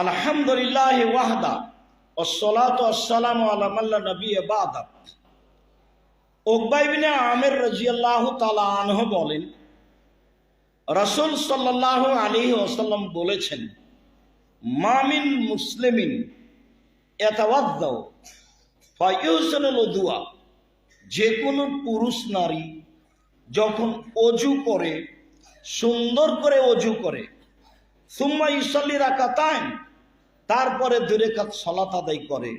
আলহামদুলিল্লাহ ওয়াহদা ওয়াসসালাতু ওয়াসসালামু আলা মান লা নাবিয়্যা বা'দা। উকবা ইবনে আমির রাদিয়াল্লাহু তাআলা আনহু বলেন, রাসূল সাল্লাল্লাহু আলাইহি ওয়াসাল্লাম বলেছেন, মা মিন মুসলিমিন ইয়াতাওয়াদ্দাউ ফায়ুহসিনুল উযুয়া, যে কোনো পুরুষ নারী যখন অজু করে, সুন্দর করে অজু করে, সুম্মা ইউসাল্লি রাকাতাইন, তারপরে 2 রাকাত সালাত আদায় করে,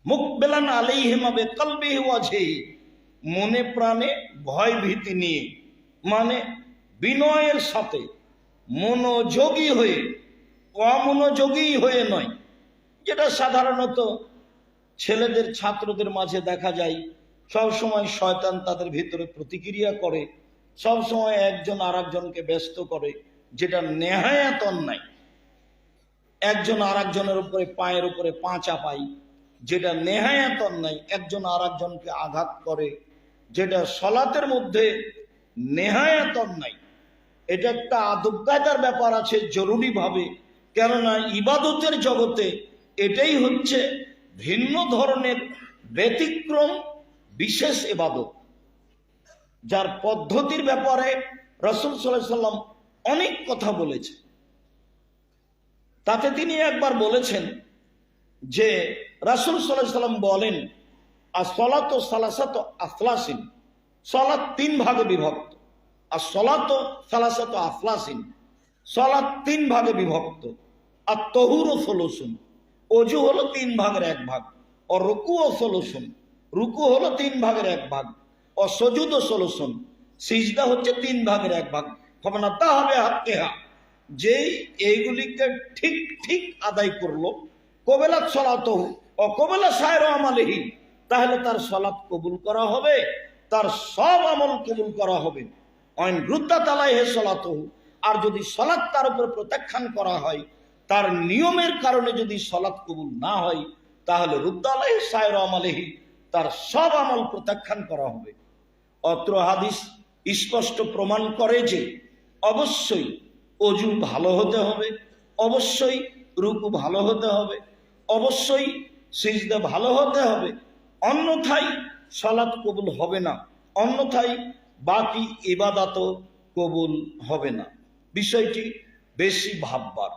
মুকবিলান আলাইহিমা বিকলবিহি ওয়াজহিহি, মনে প্রাণে ভয় ভীতি নিয়ে, মানে বিনয়ের সাথে, মনোযোগী হয়ে, অমনোযোগী হয়ে নয়, যেটা সাধারণত ছেলেদের ছাত্রদের মাঝে দেখা যায়। সব সময় শয়তান তাদের ভিতরে প্রতিক্রিয়া করে, সব সময় একজন আর একজনকে ব্যস্ত করে, যেটা নেহায়াত অন্যায়। একজন আর একজনের উপরে পায়ের উপরে পা চাপাই, যেটা নেহায়াত অন্যায়। একজন আর একজনকে আঘাত করে, যেটা সলাতের মধ্যে নেহায়াত অন্যায়। এটা একটা আদব কায়দার ব্যাপার আছে জরুরিভাবে, কেননা ইবাদতের জগতে এটাই হচ্ছে ভিন্ন ধরনের ব্যতিক্রম বিশেষ ইবাদত, যার পদ্ধতির ব্যাপারে রাসূল সাল্লাল্লাহু আলাইহি সাল্লাম অনেক কথা বলেছে। তাতে তিনি একবার বলেছেন যে, রাসূল সাল্লাল্লাহু আলাইহি সাল্লাম বলেন, as-salatu salasatu aflasin, সালাত 3 ভাগে বিভক্ত। as-salatu salasatu aflasin, সালাত 3 ভাগে বিভক্ত। at-তাহুরু সুলুসুন, ওযু হলো 3 ভাগের 1 ভাগ। আর রুকুও সুলুসুন, রুকু হলো 3 ভাগের 1 ভাগ। আর সুজুদও সুলুসুন, সিজদা হচ্ছে 3 ভাগের 1 ভাগ। ফমানাতা হবে হাক্কেহা, যেই এইগুলিকে ঠিক ঠিক আদায় করলো, কবেলাত সালাতুহু ও কবেলা সায়রা আমালিহি, তাহলে তার সালাত কবুল করা হবে, তার সব আমল কবুল করা হবে। আইন রুদ্দাত আলাইহি সালাতুহু, আর যদি সালাত তার উপর প্রত্যাখ্যান করা হয়, তার নিয়মের কারণে যদি সালাত কবুল না হয়, তাহলে রুদ্দা আলাইহি সায়রা আমালিহি, তার সব আমল প্রত্যাখ্যান করা হবে। অত্র হাদিস স্পষ্ট প্রমাণ করে যে অবশ্যই অজু ভালো হতে হবে, অবশ্যই রুকু ভালো হতে হবে, অবশ্যই সিজদা ভালো হতে হবে, অন্যথায় সালাত কবুল হবে না, অন্যথায় বাকি ইবাদতও কবুল হবে না। বিষয়টি বেশি ভাববার।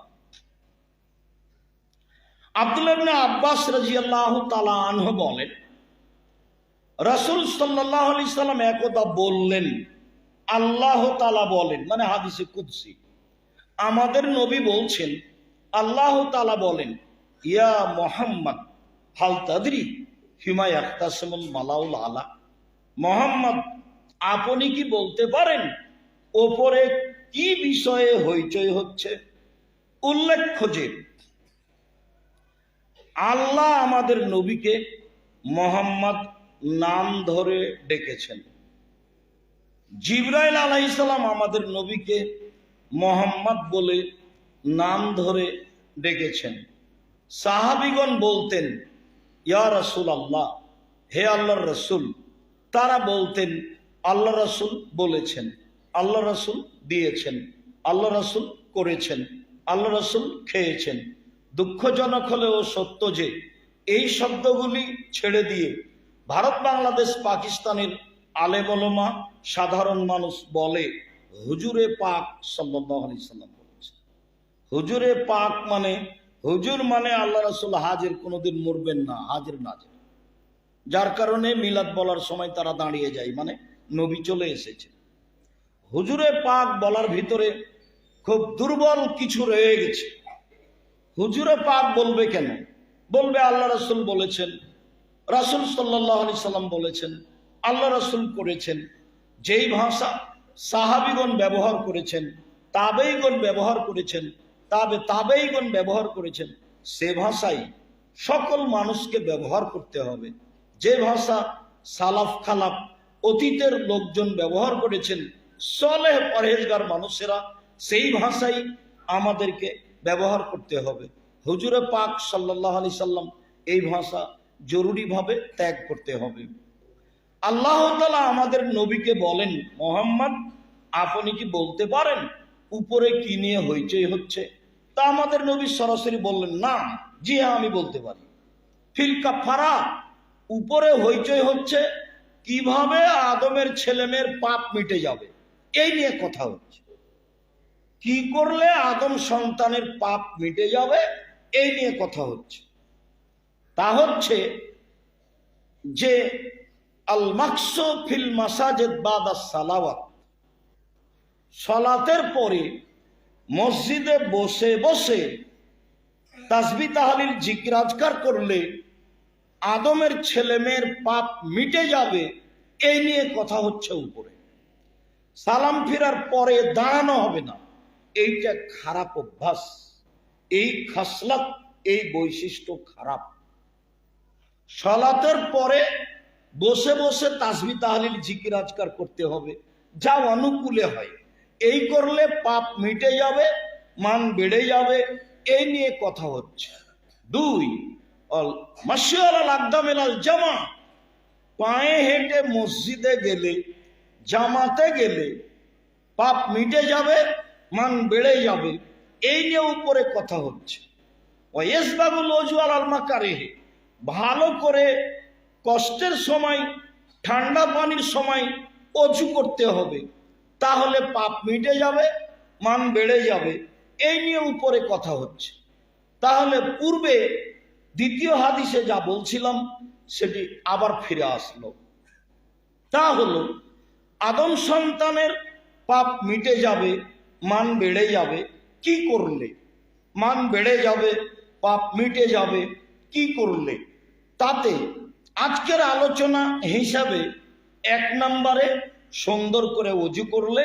আব্দুল্লাহ ইবনে আব্বাস রাদিয়াল্লাহু তাআলা আনহু বলেন, রাসূল সাল্লাল্লাহু আলাইহি সাল্লাম একদা বললেন, আল্লাহ তাআলা বলেন, মানে হাদিসে কুদসি, আমাদের নবী বলছেন, আল্লাহ তাআলা বলেন, ইয়া মুহাম্মদ হাল তাদরি ফিমা ইয়াখতাসিমুল মালাউল আলা, মুহাম্মদ আপনি কি বলতে পারেন ওপরে কি বিষয়ে হইচই হচ্ছে? উল্লেখ্য যে আল্লাহ আমাদের নবীকে মুহাম্মদ নাম ধরে ডেকেছেন। জিবরাইল আলাইহিস সালাম আমাদের নবীকে মুহাম্মদ বলে নাম ধরে ডেকেছেন। সাহাবীগণ বলতেন, ইয়া রাসূলুল্লাহ, হে আল্লাহর রাসূল। তারা বলতেন, আল্লাহ রাসূল বলেছেন, আল্লাহ রাসূল দিয়েছেন, আল্লাহ রাসূল করেছেন, আল্লাহ রাসূল খেয়েছেন। দুঃখজনক হলেও সত্য যে এই শব্দগুলি ছেড়ে দিয়ে ভারত, বাংলাদেশ, পাকিস্তানের আলেম ওলামা, সাধারণ মানুষ বলে হুজুরে পাক সাল্লাল্লাহু আলাইহি সাল্লাম বলেছেন। হুজুরে পাক মানে, হুজুর মানে আল্লাহ রাসূল হাজির, কোনোদিন মরবেন না, হাজির নাজির। যার কারণে মিলাদ বলার সময় তারা দাঁড়িয়ে যায়, মানে নবী চলে এসেছে। হুজুরে পাক বলার ভিতরে খুব দুর্বল কিছু রয়ে গেছে। হুজুরে পাক বলবে কেন? বলবে আল্লাহ রাসূল বলেছেন, রাসূল সাল্লাল্লাহু আলাইহি সাল্লাম বলেছেন, আল্লাহ রাসূল করেছেন। যেই ভাষা সাহাবীগণ ব্যবহার করেছেন, তাবেঈগণ ব্যবহার করেছেন, তাবেঈগণ ব্যবহার করেছেন, সে ভাষাই সকল মানুষকে ব্যবহার করতে হবে। যে ভাষা সালাফ খালাফ অতীতের লোকজন ব্যবহার করেছেন, সলেহ পরহেজগার মানুষেরা, সেই ভাষাই আমাদেরকে ব্যবহার করতে হবে। হুজুরে পাক সাল্লাল্লাহু আলাইহি সাল্লাম এই ভাষা জরুরিভাবে ত্যাগ করতে হবে। আল্লাহ তাআলা আমাদের নবীকে বলেন, মুহাম্মদ আপনি কি বলতে পারেন উপরে কি নিয়ে হইচই হচ্ছে? তা আমাদের নবী সরাসরি বললেন, না, জি হ্যাঁ আমি বলতে পারি। ফিল কাফারা, উপরে হইচই হচ্ছে কিভাবে আদমের ছেলেমেয়ের পাপ মিটে যাবে, এই নিয়ে কথা হচ্ছে। কি করলে আদম সন্তানের পাপ মিটে যাবে, এই নিয়ে কথা হচ্ছে। তা হচ্ছে যে আল মাকসু ফিল মাসাজিদ বাদা সালাওয়াত, সালাতের পরে মসজিদে বসে বসে তাসবিহ তাহলিল জিকির আজকার করলে আদমের ছেলেমেয়ের পাপ মিটে যাবে, এই নিয়ে কথা হচ্ছে উপরে। সালাম ফিরার পরে দাঁড়ানো হবে না, এইটা খারাপ অভ্যাস, এই খাসলাত, এই বৈশিষ্ট্য খারাপ। সালাতের পরে বসে বসে তাসবিহ তাহলিল জিকির আজকার করতে হবে, যা অনুকূলে হয়। এই করলে পাপ মিটে যাবে, মান বেড়ে যাবে, এই নিয়ে কথা হচ্ছে। 2, মাশিয়াল আকদামিল জামা, পায়ে হেঁটে মসজিদে গেলে, জামাতে গেলে পাপ মিটে যাবে, মান বেড়ে যাবে, এই নিয়ে উপরে কথা হচ্ছে। ওয়াইসবাগুল ওযু আলাল মাকারিহি, ভালো করে কষ্টের সময়, ঠান্ডা পানির সময় অজু করতে হবে, তাহলে পাপ মিটে যাবে, মান বেড়ে যাবে, এই নিয়ে উপরে কথা হচ্ছে। তাহলে পূর্বে দ্বিতীয় হাদিসে যা বলছিলাম সেটি আবার ফিরে আসলো। তা হলো আদম সন্তানের পাপ মিটে যাবে, মান বেড়ে যাবে কি করলে, মান বেড়ে যাবে, পাপ মিটে যাবে কি করলে। তাতে আজকের আলোচনা হিসাবে 1 নম্বরে সুন্দর করে ওযু করলে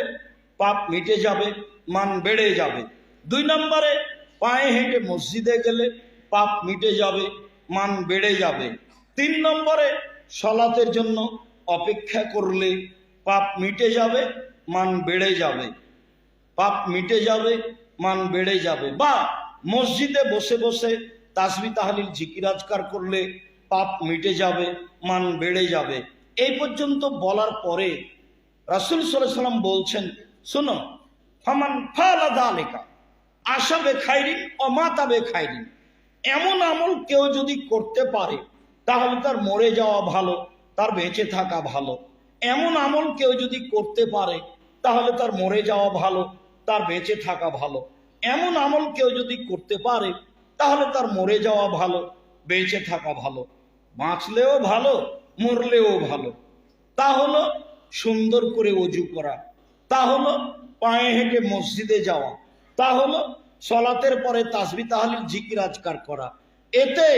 পাপ মিটে যাবে, মান বেড়ে যাবে। 2 নম্বরে পায়ে হেঁটে মসজিদে গেলে পাপ মিটে যাবে, মান বেড়ে যাবে। 3 নম্বরে সালাতের জন্য অপেক্ষা করলে পাপ মিটে যাবে, মান বেড়ে যাবে, পাপ মিটে যাবে, মান বেড়ে যাবে। বা মসজিদে বসে বসে তাসবিহ তাহলিল জিকির আজকার করলে পাপ মিটে যাবে, মান বেড়ে যাবে। এই পর্যন্ত বলার পরে রাসূল সাল্লাল্লাহু আলাইহি ওয়াসাল্লাম বলছেন, শোনো, ফামান ফাআলা যালিকা আশা বে খাইরিন ও মাতা বে খাইরিন, এমন আমল কেউ যদি করতে পারে তাহলে তার মরে যাওয়া ভালো, তার বেঁচে থাকা ভালো। এমন আমল কেউ যদি করতে পারে তাহলে তার মরে যাওয়া ভালো, তার বেঁচে থাকা ভালো। এমন আমল কেউ যদি করতে পারে তাহলে তার মরে যাওয়া ভালো, বেঁচে থাকা ভালো, বাঁচলেও ভালো, মরলেও ভালো। তা হলো সুন্দর করে ওযু করা, তা হলো পায়ে হেঁটে মসজিদে যাওয়া, তা হলো সালাতের পরে তাসবিহ তাহলিল জিকির আজকার করা। এতে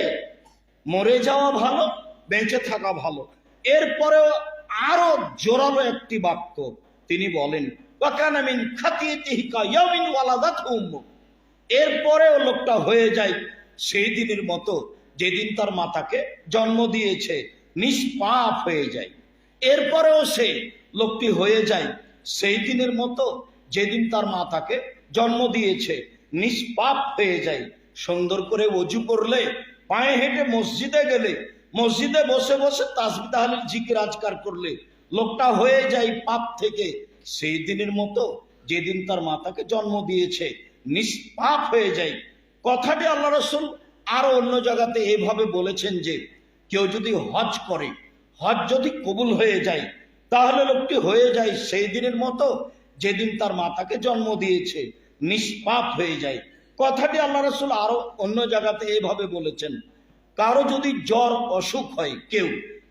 মরে যাওয়া ভালো, বেঁচে থাকা ভালো। এরপরেও আরো জোরালো একটি বাক্য তিনি বলেন, ওয়াকানা মিন খাতিয়াতিহি কায়াউমিন ওয়ালাদাতহু উম্মু, এরপরেও লোকটা হয়ে যায় সেই দিনের মতো যেদিন তার মাতাকে জন্ম দিয়েছে, নিষ্পাপ হয়ে যায়। এরপরেও সে লোকটি হয়ে যায় সেই দিনের মতো যেদিন তার মাতাকে জন্ম দিয়েছে, নিষ্পাপ হয়ে যায়। সুন্দর করে ওযু করলে, পায়ে হেঁটে মসজিদে গেলে, মসজিদে বসে বসে তাসবিহ তাহলিল জিকির আজকার করলে লোকটা হয়ে যায় পাপ থেকে সেই দিনের মতো যেদিন তার মাতাকে জন্ম দিয়েছে, নিষ্পাপ হয়ে যায়। কথাটি আল্লাহ রাসূল আরো অন্য জায়গাতে এইভাবে বলেছেন যে কেউ যদি হজ করে, হজ যদি কবুল হয়ে যায় তাহলে লোকটি হয়ে যায় সেই দিনের মতো যেদিন তার মাতাকে জন্ম দিয়েছে, নিষ্পাপ হয়ে যায়। কথাটি আল্লাহ রাসূল আরো অন্য জায়গাতে এইভাবে বলেছেন, কারো যদি জ্বর অসুখ হয় কেউ,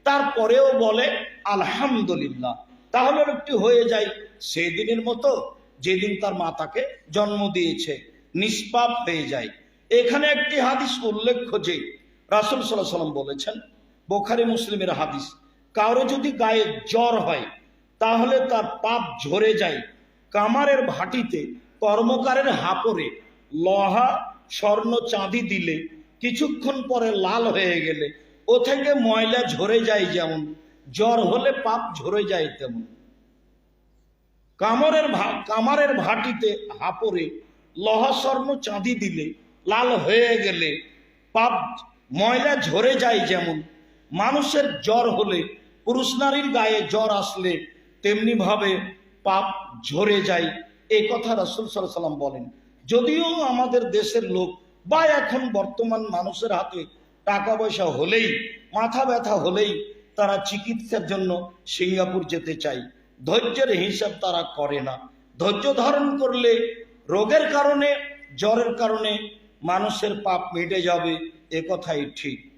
তারপরেও বলে আলহামদুলিল্লাহ, তাহলে লোকটি হয়ে যায় সেই দিনের মতো যেদিন তার মাতাকে জন্ম দিয়েছে, নিষ্পাপ হয়ে যায়। এখানে একটি হাদিস উল্লেখ্য যে রাসূল সাল্লাল্লাহু আলাইহি ওয়াসাল্লাম বলেছেন, বুখারী মুসলিমের হাদিস, কারো যদি গায়ে জ্বর হয় তাহলে তার পাপ ঝরে যায় কামারের ভাটিতে কর্মকারের হাপরে লোহা স্বর্ণ চাঁদি দিলে কিছুক্ষণ পরে লাল হয়ে গেলে ও থেকে ময়লা ঝরে যায়, যেমন জ্বর হলে পাপ ঝরে যায় তেমন। কামারের ভাটিতে হাপরে লোহা স্বর্ণ চাঁদি দিলে লাল হয়ে গেলে পাপ ময়লা ঝরে যায়, যেমন মানুষের জ্বর হলে, পুরুষ নারীর গায়ে জ্বর আসলে তেমনি ভাবে পাপ ঝরে যায়। এই কথা রাসূল সাল্লাল্লাহু আলাইহি ওয়াসাল্লাম বলেন। যদিও আমাদের দেশের লোক বা এখন বর্তমান মানুষের হাতে টাকা পয়সা হলেই, মাথা ব্যথা হলেই তারা চিকিৎসার জন্য সিঙ্গাপুর যেতে চায়। ধৈর্যের হিসাব তারা করে না। ধৈর্য ধারণ করলে রোগের কারণে, জ্বরের কারণে মানুষের পাপ মিটে যাবে, এ কথাই ঠিক।